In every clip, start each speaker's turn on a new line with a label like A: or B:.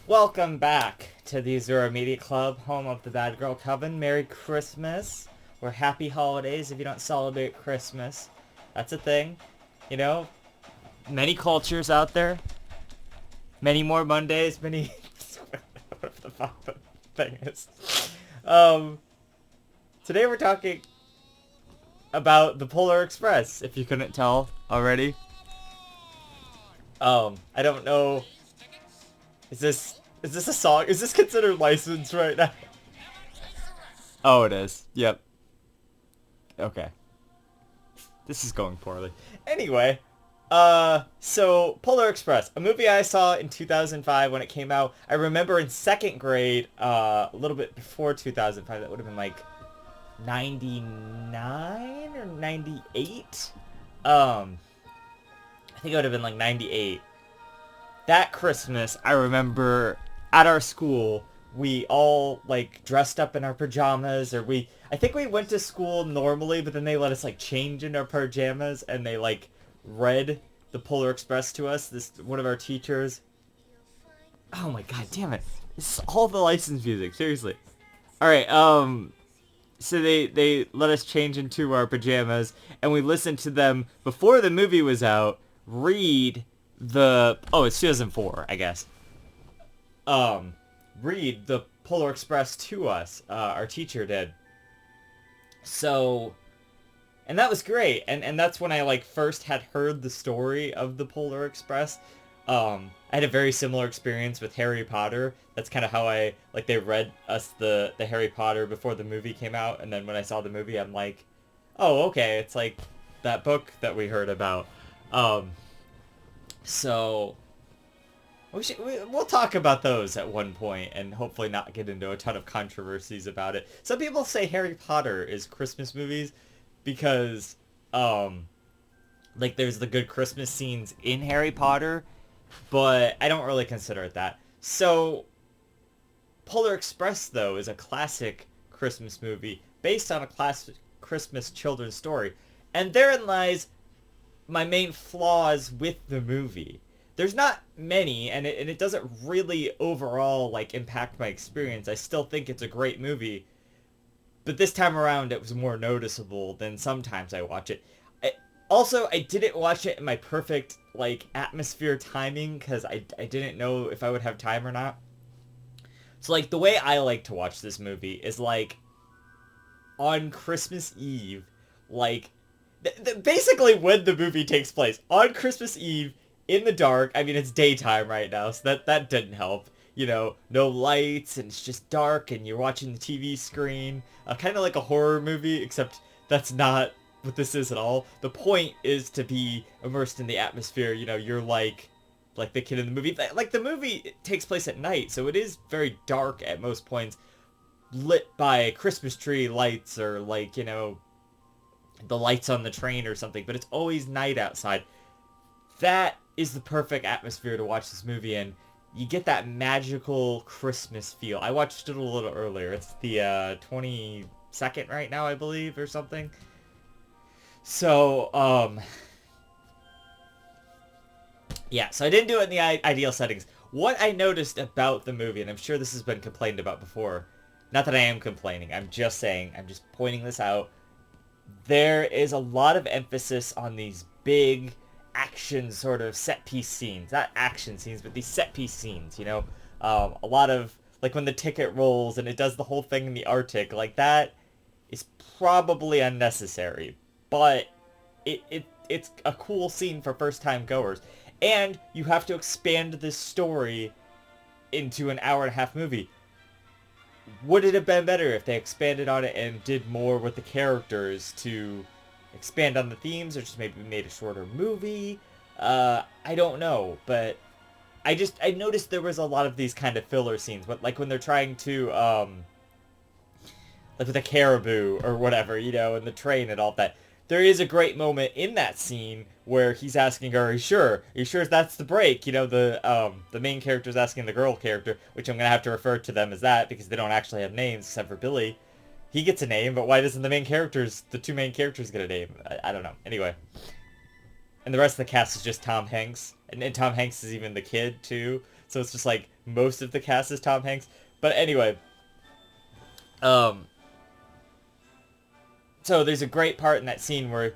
A: Welcome back to the Azura Media Club, home of the Bad Girl Coven. Merry Christmas, or Happy Holidays if you don't celebrate Christmas. That's a thing. You know, many cultures out there, many more Mondays, many... whatever the fuck the thing is. Um, Today we're talking about the Polar Express, if you couldn't tell already. I don't know. Is this a song? Is this considered licensed right now? Oh, it is. Yep. Okay. This is going poorly. Anyway, so Polar Express, a movie I saw in 2005 when it came out. I remember in second grade, a little bit before 2005, that would have been like 99 or 98. I think it would have been like 98. That Christmas, I remember at our school, we all like dressed up in our pajamas, or I think we went to school normally, but then they let us like change in our pajamas, and they like read the Polar Express to us. This one of our teachers. Oh my god, damn it! This is all the licensed music. Seriously. All right. So they let us change into our pajamas, and we listened to them before the movie was out. Read it's 2004, I guess. Um, Read the Polar Express to us. Our teacher did. So, and that was great. And that's when I like first had heard the story of the Polar Express. I had a very similar experience with Harry Potter. That's kind of how they read us the Harry Potter before the movie came out. And then when I saw the movie, I'm like, oh, okay. It's like that book that we heard about. So we'll talk about those at one point and hopefully not get into a ton of controversies about it. Some people say Harry Potter is Christmas movies because like there's the good Christmas scenes in Harry Potter, but I don't really consider it that. So Polar Express though is a classic Christmas movie based on a classic Christmas children's story. And therein lies my main flaws with the movie. There's not many, and it doesn't really overall like impact my experience. I still think it's a great movie, but this time around it was more noticeable than sometimes I watch it. I didn't watch it in my perfect like atmosphere timing because I didn't know if I would have time or not. So like the way I like to watch this movie is like on Christmas Eve, like basically when the movie takes place on Christmas Eve in the dark. I mean, it's daytime right now, so that didn't help. You know, no lights, and it's just dark, and you're watching the TV screen, kind of like a horror movie, except that's not what this is at all. The point is to be immersed in the atmosphere. You know, you're like the kid in the movie. Like the movie takes place at night, so it is very dark at most points, lit by Christmas tree lights or like, you know, the lights on the train or something, but it's always night outside. That is the perfect atmosphere to watch this movie in. You get that magical Christmas feel. I watched it a little earlier. It's the 22nd right now, I believe, or something. So, yeah, so I didn't do it in the ideal settings. What I noticed about the movie, and I'm sure this has been complained about before, not that I am complaining, I'm just saying, I'm just pointing this out, there is a lot of emphasis on these big action sort of set piece scenes. Not action scenes, but these set piece scenes, you know? A lot of, like when the ticket rolls and it does the whole thing in the Arctic, like that is probably unnecessary. But it's a cool scene for first time goers. And you have to expand this story into an hour and a half movie. Would it have been better if they expanded on it and did more with the characters to expand on the themes, or just maybe made a shorter movie? I don't know, but I noticed there was a lot of these kind of filler scenes, but like when they're trying to like with a caribou or whatever, you know, in the train and all that. There is a great moment in that scene where he's asking her, Are you sure that's the break?" You know, the main character is asking the girl character, which I'm going to have to refer to them as that because they don't actually have names except for Billy. He gets a name, but why doesn't the two main characters get a name? I don't know. Anyway. And the rest of the cast is just Tom Hanks. And Tom Hanks is even the kid, too. So it's just like, most of the cast is Tom Hanks. But anyway, um, so there's a great part in that scene where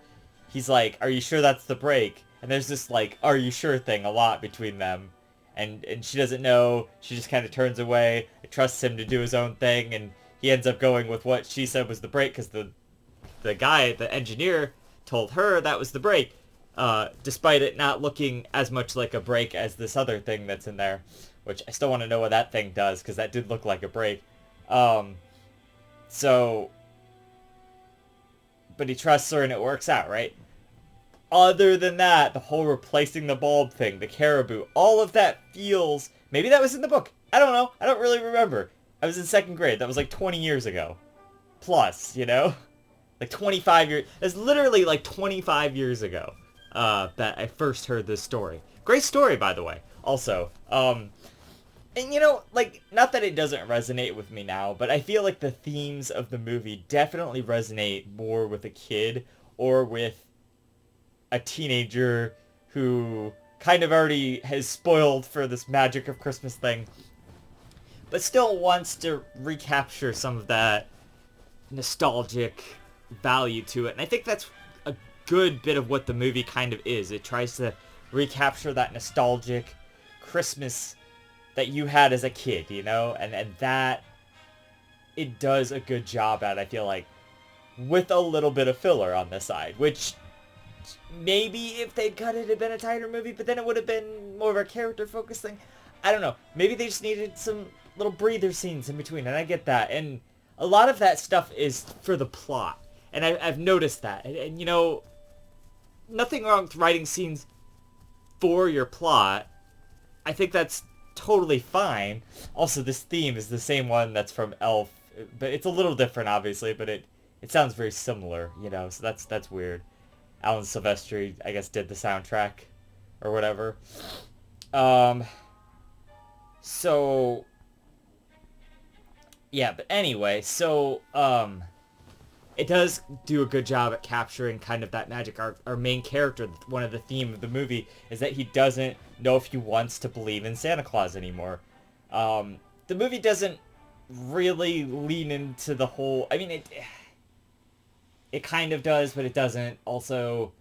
A: he's like, "Are you sure that's the break?" And there's this like, "Are you sure?" thing a lot between them, and she doesn't know. She just kind of turns away, trusts him to do his own thing, and he ends up going with what she said was the break because the guy, the engineer, told her that was the break, despite it not looking as much like a break as this other thing that's in there, which I still want to know what that thing does because that did look like a break. So, but he trusts her and it works out, right? Other than that, the whole replacing the bulb thing, the caribou, all of that feels... Maybe that was in the book. I don't know. I don't really remember. I was in second grade. That was like 20 years ago. Plus, you know? Like 25 years... It's literally like 25 years ago that I first heard this story. Great story, by the way. Also, and you know, like, not that it doesn't resonate with me now, but I feel like the themes of the movie definitely resonate more with a kid or with a teenager who kind of already has spoiled for this magic of Christmas thing, but still wants to recapture some of that nostalgic value to it. And I think that's a good bit of what the movie kind of is. It tries to recapture that nostalgic Christmas that you had as a kid, you know? And that it does a good job at, I feel like, with a little bit of filler on the side, which maybe if they'd cut it, it'd have been a tighter movie, but then it would have been more of a character-focused thing. I don't know. Maybe they just needed some little breather scenes in between, and I get that. And a lot of that stuff is for the plot, and I've noticed that. And, you know, nothing wrong with writing scenes for your plot. I think that's totally fine. Also, this theme is the same one that's from Elf, but it's a little different, obviously, but it sounds very similar, you know, so that's weird. Alan Silvestri, I guess, did the soundtrack or whatever. So yeah, but anyway, so it does do a good job at capturing kind of that magic. Our main character, one of the theme of the movie, is that he doesn't know if he wants to believe in Santa Claus anymore. The movie doesn't really lean into the whole... I mean, it kind of does, but it doesn't also.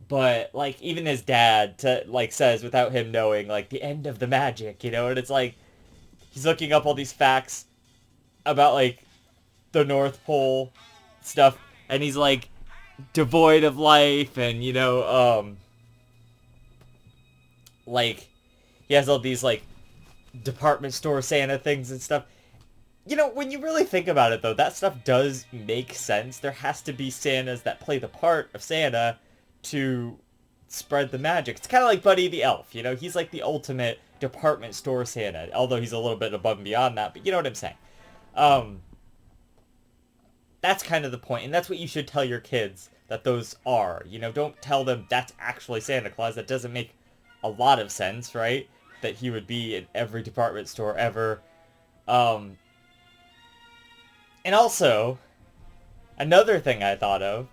A: But, like, even his dad, says, without him knowing, like, the end of the magic, you know? And it's like, he's looking up all these facts about, like, the North Pole stuff, and he's like devoid of life, and you know, like he has all these like department store Santa things and stuff. You know, when you really think about it though, that stuff does make sense. There has to be Santas that play the part of Santa to spread the magic. It's kind of like Buddy the Elf, you know, he's like the ultimate department store Santa, although he's a little bit above and beyond that, but you know what I'm saying. That's kind of the point, and that's what you should tell your kids that those are. You know, don't tell them that's actually Santa Claus. That doesn't make a lot of sense, right? That he would be in every department store ever. And also, another thing I thought of,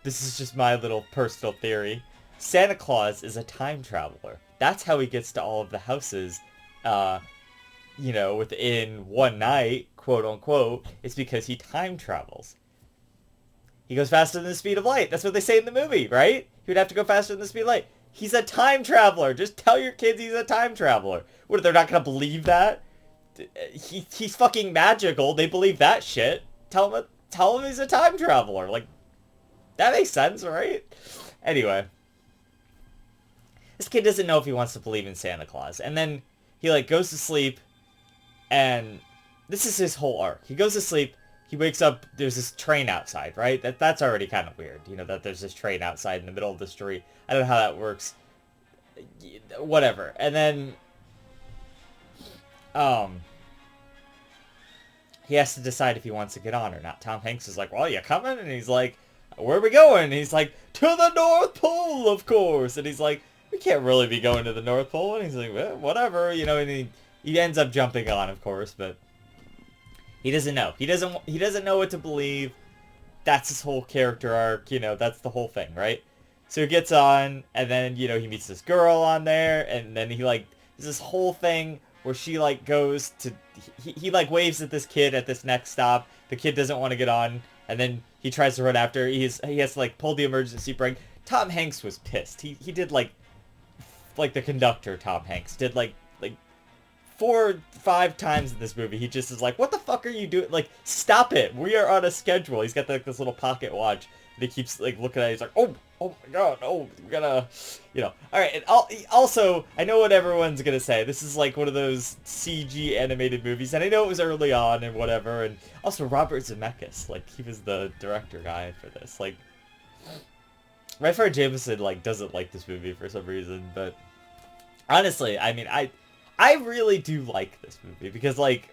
A: this is just my little personal theory, Santa Claus is a time traveler. That's how he gets to all of the houses, you know, within one night, quote unquote. It's because he time travels. He goes faster than the speed of light. That's what they say in the movie, right? He would have to go faster than the speed of light. He's a time traveler. Just tell your kids he's a time traveler. What, they're not going to believe that? He's fucking magical. They believe that shit. Tell him he's a time traveler. Like, that makes sense, right? Anyway. This kid doesn't know if he wants to believe in Santa Claus. And then he, like, goes to sleep. And this is his whole arc. He goes to sleep. He wakes up. There's this train outside, right? That's already kind of weird. You know, that there's this train outside in the middle of the street. I don't know how that works. Whatever. And then, he has to decide if he wants to get on or not. Tom Hanks is like, well, you coming? And he's like, where are we going? And he's like, to the North Pole, of course. And he's like, we can't really be going to the North Pole. And he's like, well, whatever. You know, and he ends up jumping on, of course, but he doesn't know. He doesn't know what to believe. That's his whole character arc, you know, that's the whole thing, right? So he gets on, and then, you know, he meets this girl on there, and then he, like, there's this whole thing where she like goes to he like waves at this kid at this next stop. The kid doesn't want to get on, and then he tries to run after her. He has to like pull the emergency brake. Tom Hanks was pissed. He did like the conductor. Tom Hanks did like 4-5 times in this movie. He just is like, what the fuck are you doing? Like, stop it. We are on a schedule. He's got like this little pocket watch. And he keeps like looking at it. He's like, oh my god, oh, we're gonna, all right. And also, I know what everyone's gonna say. This is like one of those CG animated movies, and I know it was early on and whatever. And also Robert Zemeckis, like he was the director guy for this. Like, my friend Jameson like doesn't like this movie for some reason, but honestly, I mean, I really do like this movie because, like,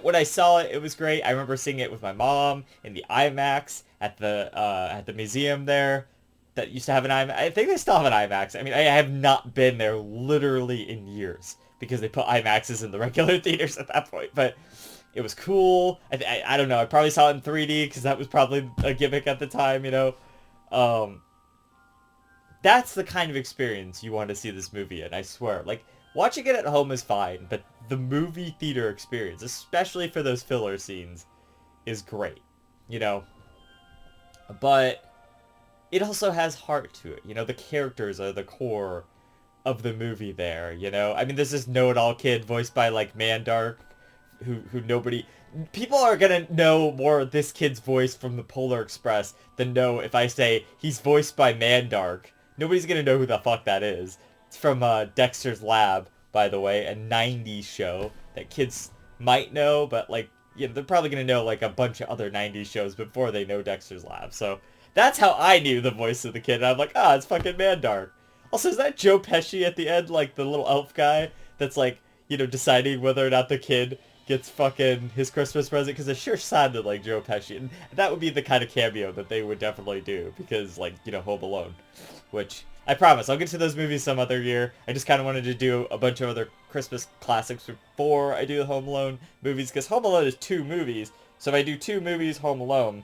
A: when I saw it, it was great. I remember seeing it with my mom in the IMAX at the museum there that used to have an IMAX. I think they still have an IMAX. I mean, I have not been there literally in years because they put IMAXs in the regular theaters at that point. But it was cool. I don't know. I probably saw it in 3D because that was probably a gimmick at the time, That's the kind of experience you want to see this movie in, I swear. Like, watching it at home is fine, but the movie theater experience, especially for those filler scenes, is great, But it also has heart to it, The characters are the core of the movie there, I mean, there's this know-it-all kid voiced by, like, Mandark, who nobody... People are gonna know more of this kid's voice from the Polar Express than know if I say he's voiced by Mandark. Nobody's gonna know who the fuck that is. It's from Dexter's Lab, by the way, a 90s show that kids might know, but, like, they're probably going to know, like, a bunch of other 90s shows before they know Dexter's Lab. So that's how I knew the voice of the kid. And I'm like, it's fucking Mandark. Also, is that Joe Pesci at the end, like, the little elf guy that's, like, deciding whether or not the kid gets fucking his Christmas present? Because it sure sounded like Joe Pesci. And that would be the kind of cameo that they would definitely do because, like, Home Alone, which... I promise, I'll get to those movies some other year. I just kind of wanted to do a bunch of other Christmas classics before I do the Home Alone movies, because Home Alone is 2 movies. So if I do 2 movies, Home Alone,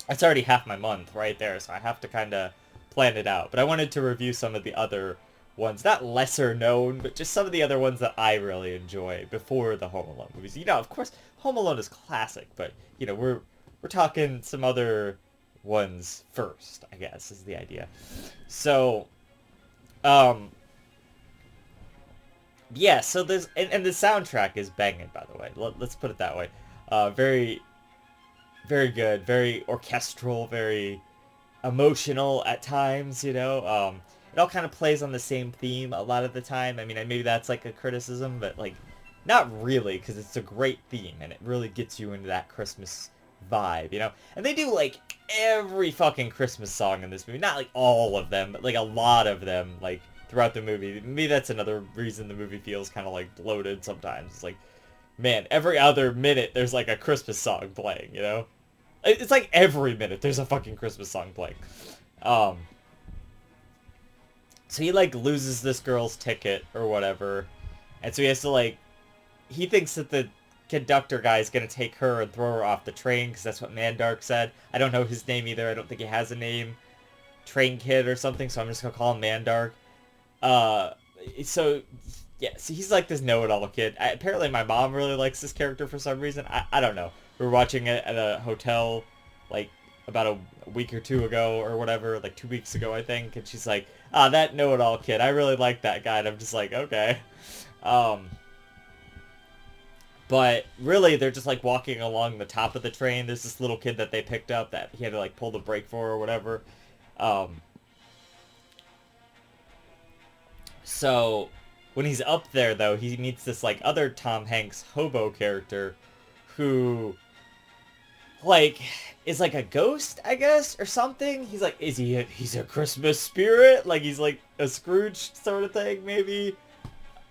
A: that's already half my month right there, so I have to kind of plan it out. But I wanted to review some of the other ones, not lesser known, but just some of the other ones that I really enjoy before the Home Alone movies. Of course, Home Alone is classic, but, we're talking some other... ones first, I guess, is the idea. So, yeah, so there's, and the soundtrack is banging, by the way. Let's put it that way. Very, very good, very orchestral, very emotional at times, It all kind of plays on the same theme a lot of the time. I mean, maybe that's like a criticism, but, like, not really, because it's a great theme, and it really gets you into that Christmas vibe, And they do, like, every fucking Christmas song in this movie. Not, like, all of them, but, like, a lot of them, like, throughout the movie. Maybe that's another reason the movie feels kind of, like, bloated sometimes. It's like, man, every other minute there's, like, a Christmas song playing, It's like every minute there's a fucking Christmas song playing. So he, like, loses this girl's ticket or whatever. And so he has to, like... He thinks that the conductor guy is going to take her and throw her off the train, because that's what Mandark said. I don't know his name either. I don't think he has a name. Train Kid or something, so I'm just going to call him Mandark. So, yeah, so he's like this know-it-all kid. Apparently my mom really likes this character for some reason. I don't know. We were watching it at a hotel, like, about a week or 2 ago or whatever, like 2 weeks ago, I think, and she's like, that know-it-all kid, I really like that guy, and I'm just like, okay. But really, they're just, like, walking along the top of the train. There's this little kid that they picked up that he had to, like, pull the brake for or whatever. So, when he's up there, though, he meets this, like, other Tom Hanks hobo character who, like, is, like, a ghost, I guess, or something. He's, like, he's a Christmas spirit? Like, he's, like, a Scrooge sort of thing, maybe?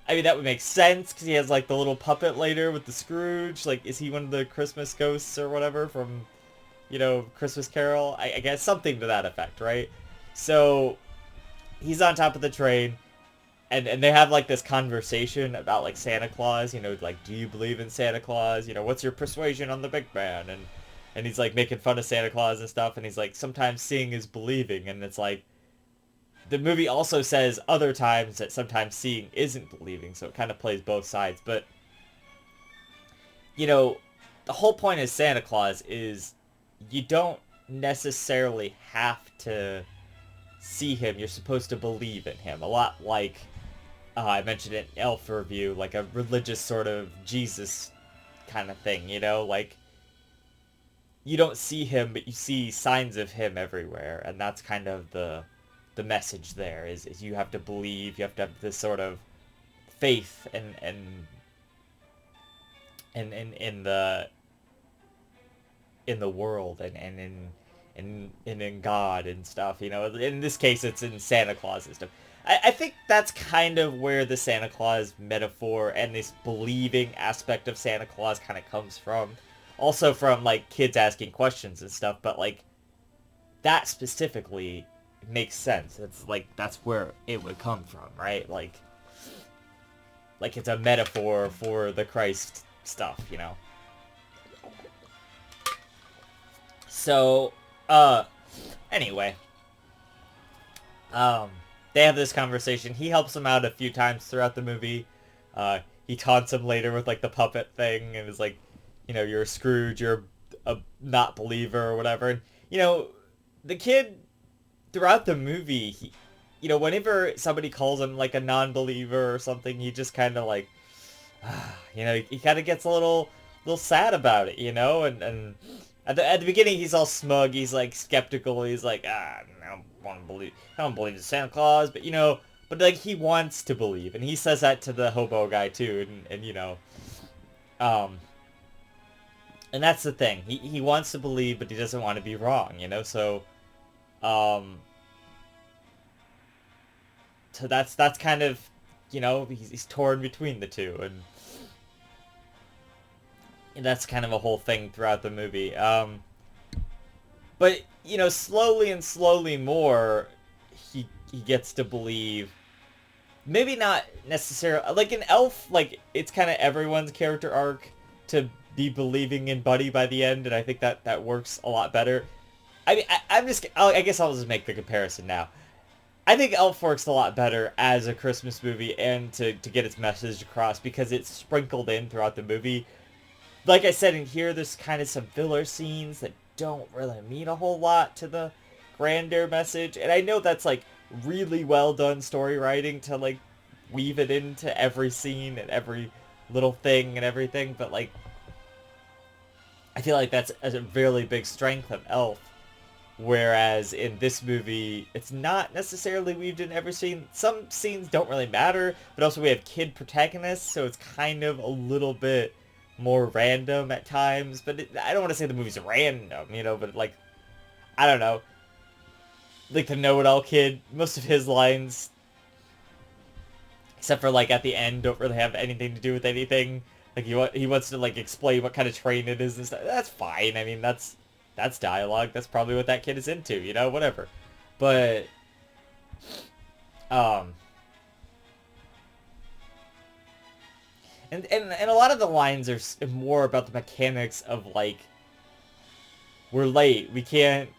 A: I mean, that would make sense, because he has, like, the little puppet later with the Scrooge. Like, is he one of the Christmas ghosts or whatever from, Christmas Carol? I guess something to that effect, right? So, he's on top of the train, and they have, like, this conversation about, like, Santa Claus, like, do you believe in Santa Claus? What's your persuasion on the big man? And he's, like, making fun of Santa Claus and stuff, and he's like, sometimes seeing is believing, and it's like, the movie also says other times that sometimes seeing isn't believing, so it kind of plays both sides. But, you know, the whole point of Santa Claus is you don't necessarily have to see him. You're supposed to believe in him. A lot like I mentioned in Elf review, like a religious sort of Jesus kind of thing, you know? Like, you don't see him, but you see signs of him everywhere, and that's kind of the message there, is you have to believe, you have to have this sort of faith in the world and in God and stuff, you know. In this case, it's in Santa Claus and stuff. I think that's kind of where the Santa Claus metaphor and this believing aspect of Santa Claus kind of comes from. Also from, like, kids asking questions and stuff, but, like, that specifically makes sense. It's, like, that's where it would come from, right? Like it's a metaphor for the Christ stuff, you know? So, anyway. They have this conversation. He helps him out a few times throughout the movie. He taunts him later with, like, the puppet thing, and is like, you know, you're a Scrooge, you're a not believer or whatever. And, you know, the kid, throughout the movie, he, you know, whenever somebody calls him, like, a non-believer or something, he just kind of, like, you know, he kind of gets a little sad about it, you know? And at the beginning, he's all smug, he's, like, skeptical, he's like, I don't believe in Santa Claus, but, you know, but, like, he wants to believe, and he says that to the hobo guy, too, and you know, and that's the thing, he wants to believe, but he doesn't want to be wrong, you know, so that's kind of, you know, he's torn between the two, and that's kind of a whole thing throughout the movie, but, you know, slowly and slowly more, he gets to believe. Maybe not necessarily, like in Elf, like, it's kind of everyone's character arc to be believing in Buddy by the end, and I think that works a lot better. I mean, I guess I'll just make the comparison now. I think Elf works a lot better as a Christmas movie and to get its message across because it's sprinkled in throughout the movie. Like I said, in here, there's kind of some filler scenes that don't really mean a whole lot to the grander message. And I know that's, like, really well done story writing to, like, weave it into every scene and every little thing and everything. But, like, I feel like that's a really big strength of Elf. Whereas in this movie, it's not necessarily weaved in every scene. Some scenes don't really matter, but also we have kid protagonists, so it's kind of a little bit more random at times, but I don't want to say the movie's random, you know, but, like, I don't know, like, the know-it-all kid, most of his lines, except for, like, at the end, don't really have anything to do with anything. Like, he wants to, like, explain what kind of train it is and stuff. That's fine. I mean, that's dialogue. That's probably what that kid is into, you know, whatever. But, And a lot of the lines are more about the mechanics of, like, we're late, we can't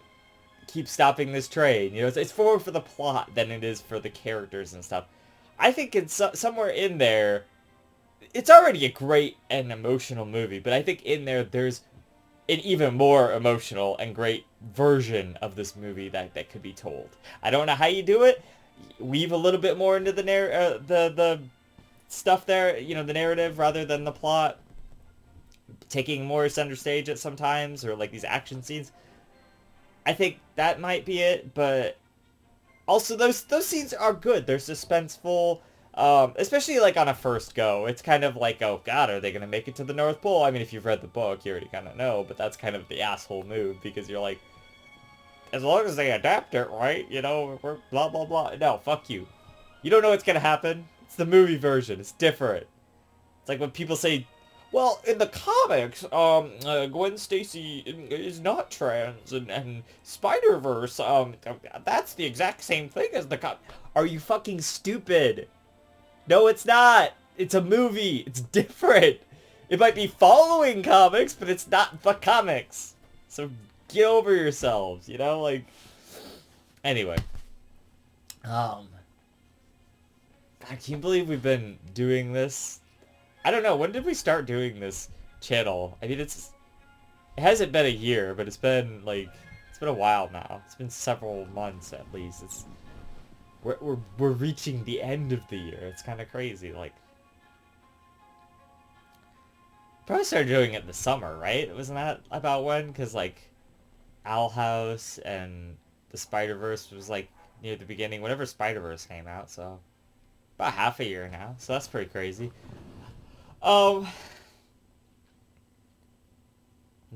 A: keep stopping this train. You know, it's more for the plot than it is for the characters and stuff. I think it's somewhere in there, it's already a great and emotional movie, but I think in there's an even more emotional and great version of this movie that could be told. I don't know how you do it. Weave a little bit more into the stuff there, you know, the narrative rather than the plot, taking more center stage at sometimes, or like these action scenes. I think that might be it, but also those scenes are good. They're suspenseful, especially like on a first go. It's kind of like, oh god, are they gonna make it to the North Pole? I mean, if you've read the book, you already kind of know, but that's kind of the asshole move, because you're like, as long as they adapt it right, you know, we're blah blah blah. No, fuck you. You don't know what's gonna happen. It's the movie version. It's different. It's like when people say, well, in the comics, Gwen Stacy is not trans, and Spider-Verse, that's the exact same thing as the Are you fucking stupid? No, it's not. It's a movie. It's different. It might be following comics, but it's not the comics. So get over yourselves, you know? Like, anyway. God, can you believe we've been doing this? I don't know. When did we start doing this channel? I mean, it hasn't been a year, but it's been a while now. It's been several months at least. We're reaching the end of the year. It's kind of crazy. Like, probably started doing it in the summer, right? Wasn't that about when? Because like, Owl House and the Spider-Verse was like near the beginning. Whenever Spider-Verse came out, so about half a year now. So that's pretty crazy. Um,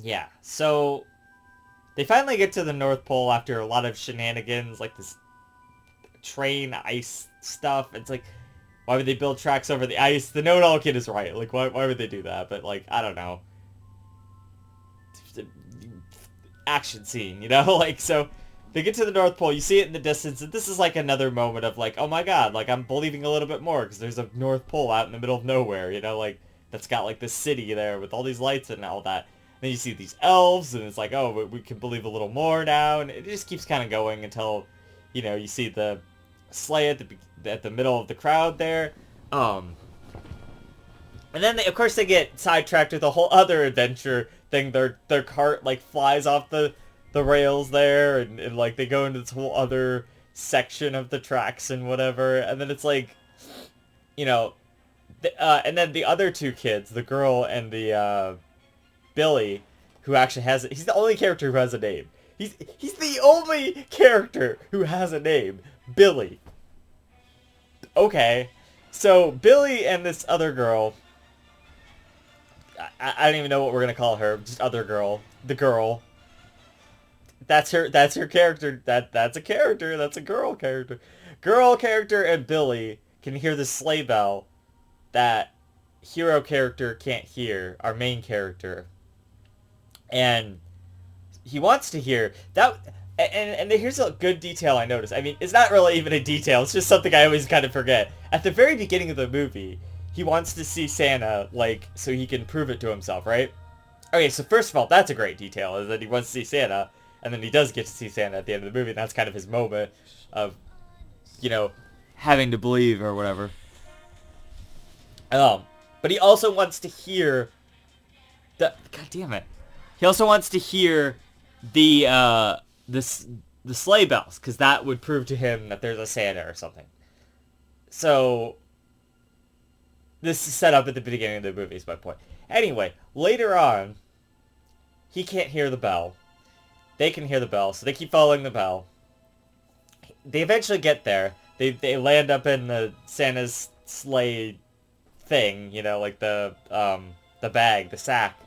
A: yeah. So they finally get to the North Pole after a lot of shenanigans, like this train ice stuff. It's like, why would they build tracks over the ice? The know-it-all kid is right. Like, why would they do that? But like, I don't know. Action scene, you know? Like, so they get to the North Pole. You see it in the distance, and this is like another moment of like, oh my god, like I'm believing a little bit more because there's a North Pole out in the middle of nowhere, you know, like that's got like this city there with all these lights and all that. Then you see these elves, and it's like, oh, we can believe a little more now, and it just keeps kind of going until, you know, you see the sleigh at the middle of the crowd there, and then of course they get sidetracked with a whole other adventure thing. Their cart like flies off the rails there, and like they go into this whole other section of the tracks and whatever, and then it's like, you know, and then the other two kids, the girl and the Billy, who actually he's the only character who has a name. He's the only character who has a name. Billy. Okay. So Billy and this other girl, I don't even know what we're gonna call her. Just other girl. The girl. That's her character. That's a character. That's a girl character. Girl character and Billy can hear the sleigh bell that hero character can't hear, our main character. And he wants to hear that, and here's a good detail I noticed. I mean, it's not really even a detail, it's just something I always kind of forget. At the very beginning of the movie, he wants to see Santa, like, so he can prove it to himself, right? Okay, so first of all, that's a great detail, is that he wants to see Santa, and then he does get to see Santa at the end of the movie, and that's kind of his moment of, you know, having to believe or whatever. But he also wants to hear God damn it. He also wants to hear the sleigh bells, because that would prove to him that there's a Santa or something. So this is set up at the beginning of the movie, is my point. Anyway, later on, he can't hear the bell. They can hear the bell, so they keep following the bell. They eventually get there. They land up in the Santa's sleigh thing, you know, like the bag, the sack,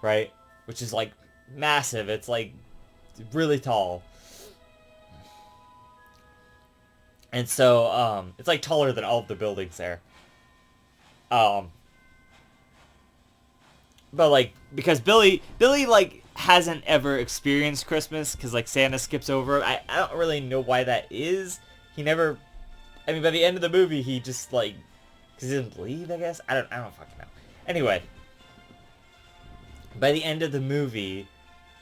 A: right? Which is like massive. It's like really tall. And so it's like taller than all of the buildings there. But like, because Billy like hasn't ever experienced Christmas, because like Santa skips over. I don't really know why that is. He never, I mean, by the end of the movie, he just like, because he doesn't believe, I guess. I don't fucking know. Anyway, by the end of the movie,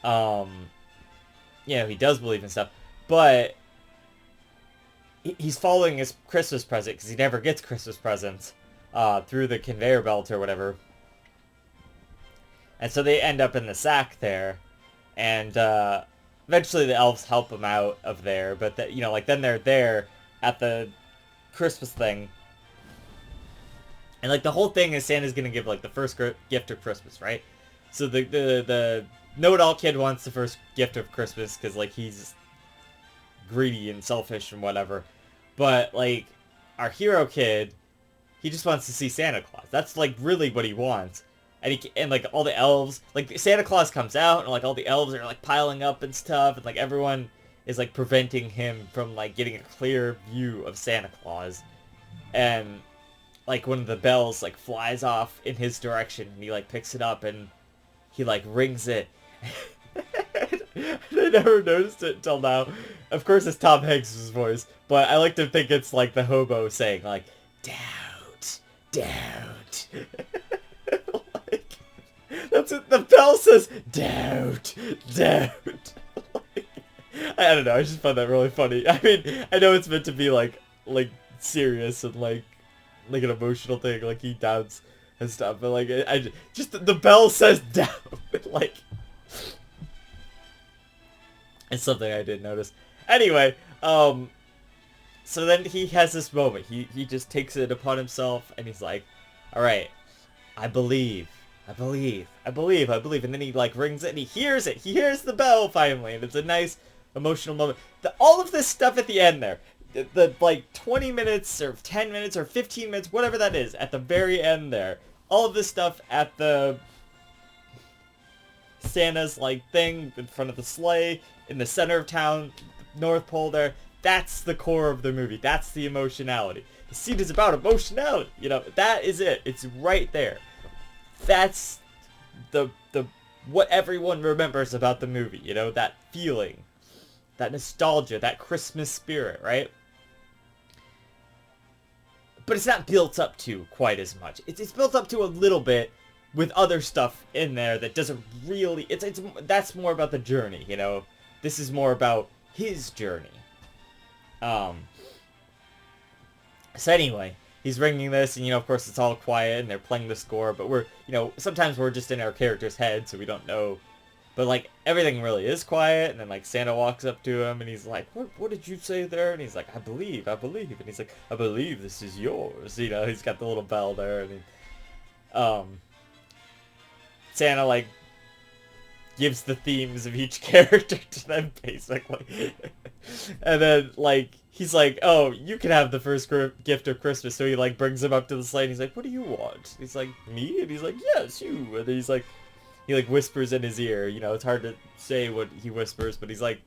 A: you know, he does believe in stuff, but he's following his Christmas present, because he never gets Christmas presents through the conveyor belt or whatever. And so they end up in the sack there, and eventually the elves help him out of there, but you know, like, then they're there at the Christmas thing, and like the whole thing is Santa's gonna give like the first gift of Christmas, right? So the know-it-all kid wants the first gift of Christmas because like he's greedy and selfish and whatever, but like our hero kid, he just wants to see Santa Claus. That's like really what he wants. And like all the elves, like Santa Claus comes out, and like all the elves are like piling up and stuff, and like everyone is like preventing him from like getting a clear view of Santa Claus. And like one of the bells like flies off in his direction, and he like picks it up and he like rings it. I never noticed it until now. Of course it's Tom Hanks' voice, but I like to think it's like the hobo saying like, "Doubt, doubt." That's it. The bell says, "Doubt, doubt." Like, I don't know. I just found that really funny. I mean, I know it's meant to be like serious and like an emotional thing, like he doubts and stuff, but like I just the bell says down, like it's something I did notice. Anyway, so then he has this moment. He just takes it upon himself and he's like, all right, I believe. And then he like rings it and he hears it. He hears the bell finally, and it's a nice emotional moment. All of this stuff at the end there, the like 20 minutes or 10 minutes or 15 minutes, whatever that is, at the very end there, all of this stuff at the Santa's like thing in front of the sleigh in the center of town, North Pole there, that's the core of the movie. That's the emotionality. The scene is about emotionality. You know, that is it. It's right there. That's the what everyone remembers about the movie, you know, that feeling, that nostalgia, that Christmas spirit, right? But it's not built up to quite as much. It's built up to a little bit with other stuff in there that doesn't really, that's more about the journey, you know? This is more about his journey. So anyway, he's ringing this, and, you know, of course it's all quiet, and they're playing the score, but we're, you know, sometimes we're just in our character's head, so we don't know. But, like, everything really is quiet, and then, like, Santa walks up to him, and he's like, what did you say there? And he's like, I believe. And he's like, I believe this is yours. You know, he's got the little bell there, and Santa, like, gives the themes of each character to them, basically. And then, like, he's like, oh, you can have the first gift of Christmas. So he, like, brings him up to the sleigh, and he's like, what do you want? He's like, me? And he's like, yes, you. And then he's like, he, like, whispers in his ear. You know, it's hard to say what he whispers, but he's like,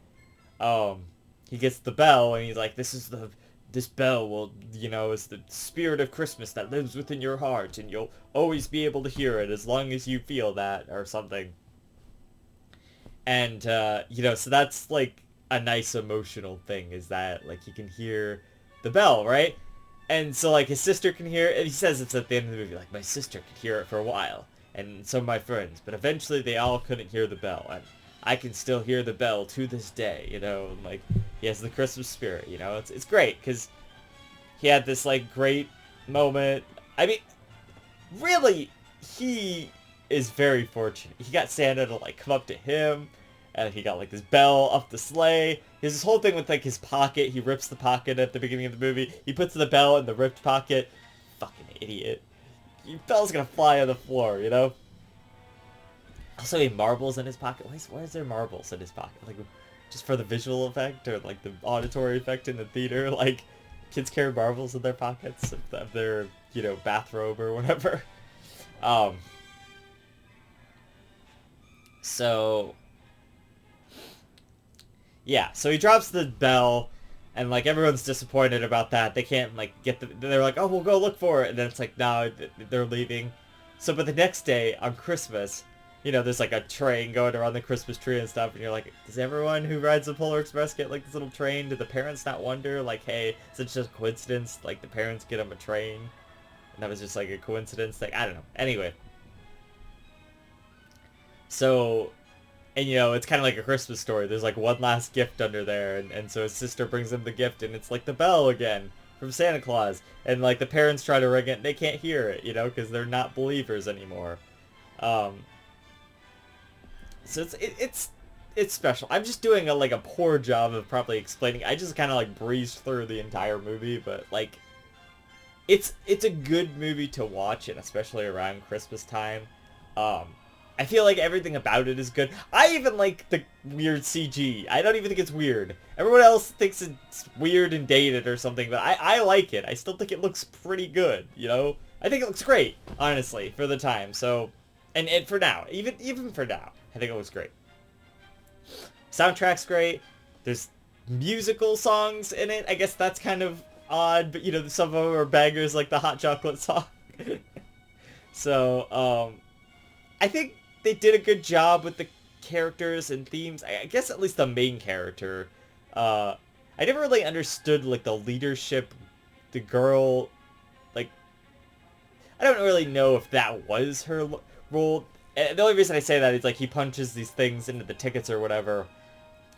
A: he gets the bell, and he's like, this bell will, you know, is the spirit of Christmas that lives within your heart, and you'll always be able to hear it as long as you feel that, or something. And, you know, so that's, like, a nice emotional thing, is that, like, he can hear the bell, right? And so, like, his sister can hear it, and he says it's at the end of the movie, like, my sister could hear it for a while, and some of my friends, but eventually they all couldn't hear the bell, and I can still hear the bell to this day, you know, and, like, he has the Christmas spirit, you know, it's great, because he had this, like, great moment. I mean, really, he is very fortunate. He got Santa to, like, come up to him, and he got, like, this bell off the sleigh. He has this whole thing with, like, his pocket. He rips the pocket at the beginning of the movie. He puts the bell in the ripped pocket. Fucking idiot. Your bell's gonna fly on the floor, you know? Also, he had marbles in his pocket. Why is there marbles in his pocket? Like, just for the visual effect, or, like, the auditory effect in the theater? Like, kids carry marbles in their pockets of their, you know, bathrobe or whatever. So, yeah, so he drops the bell, and, like, everyone's disappointed about that. They can't, like, they're like, oh, we'll go look for it, and then it's like, no, they're leaving. So, but the next day, on Christmas, you know, there's, like, a train going around the Christmas tree and stuff, and you're like, does everyone who rides the Polar Express get, like, this little train? Do the parents not wonder, like, hey, is it just a coincidence? Like, the parents get them a train, and that was just, like, a coincidence? Like, I don't know. Anyway. So, and, you know, it's kind of like a Christmas story. There's, like, one last gift under there, and so his sister brings him the gift, and it's, like, the bell again from Santa Claus. And, like, the parents try to ring it, and they can't hear it, you know, because they're not believers anymore. So it's special. I'm just doing a poor job of probably explaining. I just kind of, like, breezed through the entire movie, but, like, it's a good movie to watch, and especially around Christmas time. I feel like everything about it is good. I even like the weird CG. I don't even think it's weird. Everyone else thinks it's weird and dated or something, but I like it. I still think it looks pretty good, you know? I think it looks great, honestly, for the time. So, and for now, even for now, I think it looks great. Soundtrack's great. There's musical songs in it. I guess that's kind of odd, but, you know, some of them are bangers, like the Hot Chocolate song. So, I think they did a good job with the characters and themes. I guess at least the main character. I never really understood, like, the leadership, the girl, like, I don't really know if that was her role. And the only reason I say that is, like, he punches these things into the tickets or whatever.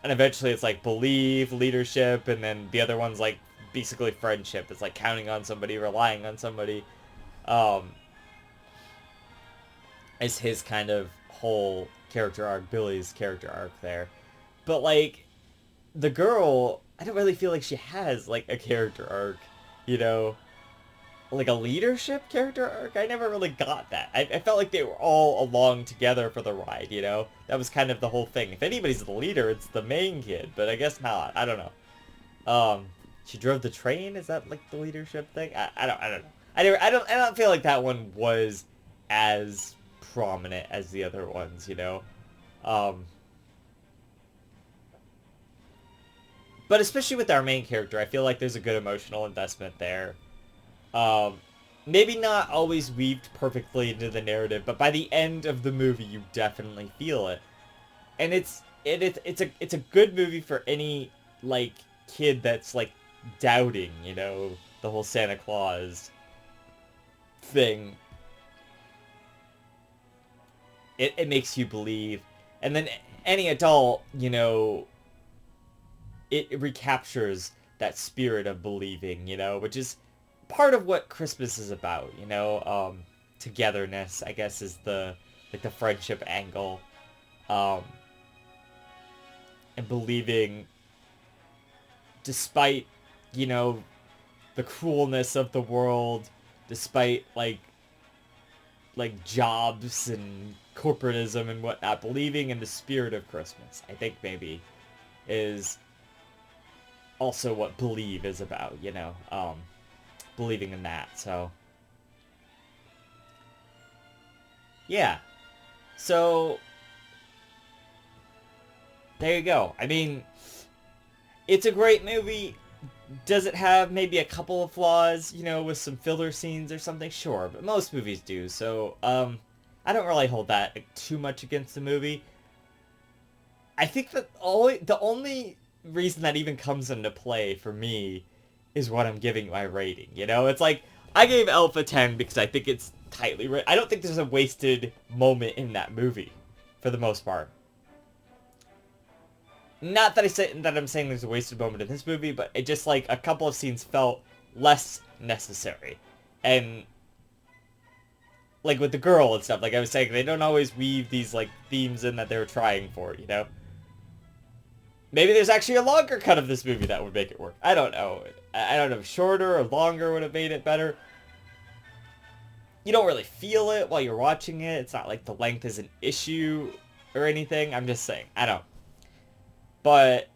A: And eventually it's like believe, leadership, and then the other one's like basically friendship. It's like counting on somebody, relying on somebody. Um, is his kind of whole character arc, Billy's character arc there. But like the girl, I don't really feel like she has like a character arc, you know, like a leadership character arc. I never really got that. I felt like they were all along together for the ride, you know? That was kind of the whole thing. If anybody's the leader, it's the main kid, but I guess not. I don't know. She drove the train. Is that like the leadership thing? I don't know. I don't feel like that one was as prominent as the other ones, you know? Um, but especially with our main character, I feel like there's a good emotional investment there. Um, maybe not always weaved perfectly into the narrative, but by the end of the movie, you definitely feel it. And it's a good movie for any like kid that's like doubting, you know, the whole Santa Claus thing. It makes you believe, and then any adult, you know, it recaptures that spirit of believing, you know, which is part of what Christmas is about, you know. Togetherness, I guess, is the like the friendship angle, um, and believing, despite, you know, the cruelness of the world, despite like jobs and corporatism and whatnot, believing in the spirit of Christmas, I think maybe is also what Believe is about, you know, believing in that. So yeah, so there you go. I mean, it's a great movie. Does it have maybe a couple of flaws, you know, with some filler scenes or something? Sure, but most movies do. So I don't really hold that too much against the movie. I think that the only reason that even comes into play for me is what I'm giving my rating. You know, it's like I gave Elf a 10 because I think it's tightly written. I don't think there's a wasted moment in that movie, for the most part. Not that I'm saying there's a wasted moment in this movie, but it just like a couple of scenes felt less necessary, and like with the girl and stuff, like I was saying, they don't always weave these like themes in that they were trying for, you know. Maybe there's actually a longer cut of this movie that would make it work. I don't know. I don't know if shorter or longer would have made it better. You don't really feel it while you're watching it. It's not like the length is an issue or anything. I'm just saying. I don't. But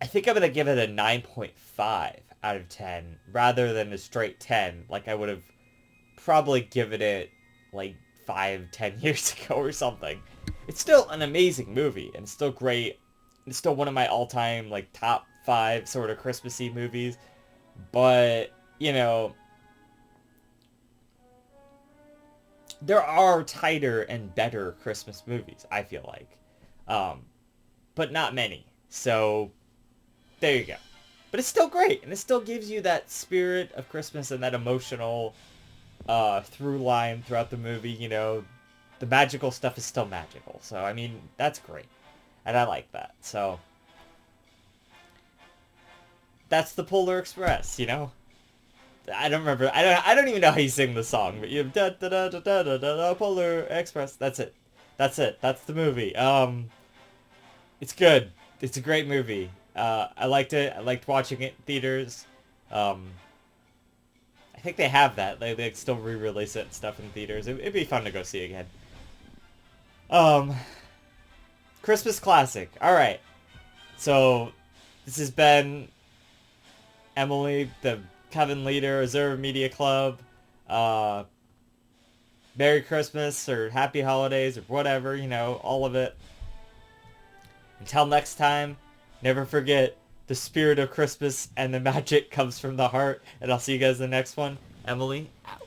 A: I think I'm going to give it a 9.5 out of 10 rather than a straight 10 like I would have probably given it like 5-10 years ago or something. It's still an amazing movie and it's still great. It's still one of my all-time like top 5 sort of Christmassy movies. But, you know, there are tighter and better Christmas movies, I feel like. But not many. So there you go. But it's still great, and it still gives you that spirit of Christmas and that emotional through line throughout the movie. You know, the magical stuff is still magical. So I mean, that's great, and I like that. So that's the Polar Express. You know, I don't remember. I don't even know how you sing the song, but you have da da da da da da da Polar Express. That's it. That's it. That's the movie. It's good. It's a great movie. I liked it. I liked watching it in theaters. I think they have that. They still re-release it and stuff in theaters. It'd be fun to go see again. Christmas classic. All right. So this has been Emily, the Kevin leader, Azura Media Club. Merry Christmas or Happy Holidays or whatever, you know, all of it. Until next time, never forget the spirit of Christmas and the magic comes from the heart. And I'll see you guys in the next one. Emily, out.